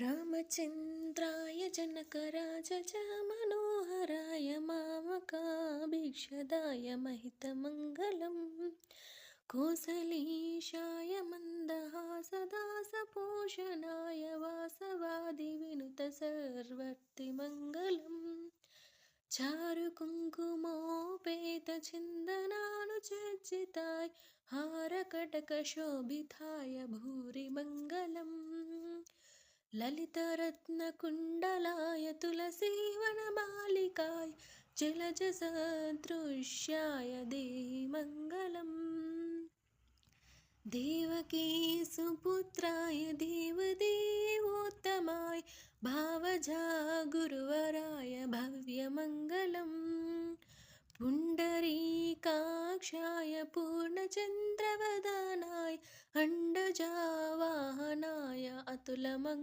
रामचन्द्राय Janakraj Manoharrai मामकाभीक्षदाय महितमङ्गलं कोसलीशाय मन्दहासदासपोषणाय वासवादिविनुतसर्वर्तिमङ्गलम् चारुकुङ्कुमोपेतचिन्दनानुचर्चिताय हारकटकशोभिताय भूरिमङ्गलम् ललितरत्नकुण्डलाय तुलसीवनमालिकाय जलजसदृश्याय Devi Mangalam देवकीसुपुत्राय देवदेवोत्तमाय भावजा गुरुवराय भव्यमङ्गलम् पुण्डरीकाक्षाय पूर्णचन्द्रवदनाय अण्डजावाहनाय अतुलमङ्गलम्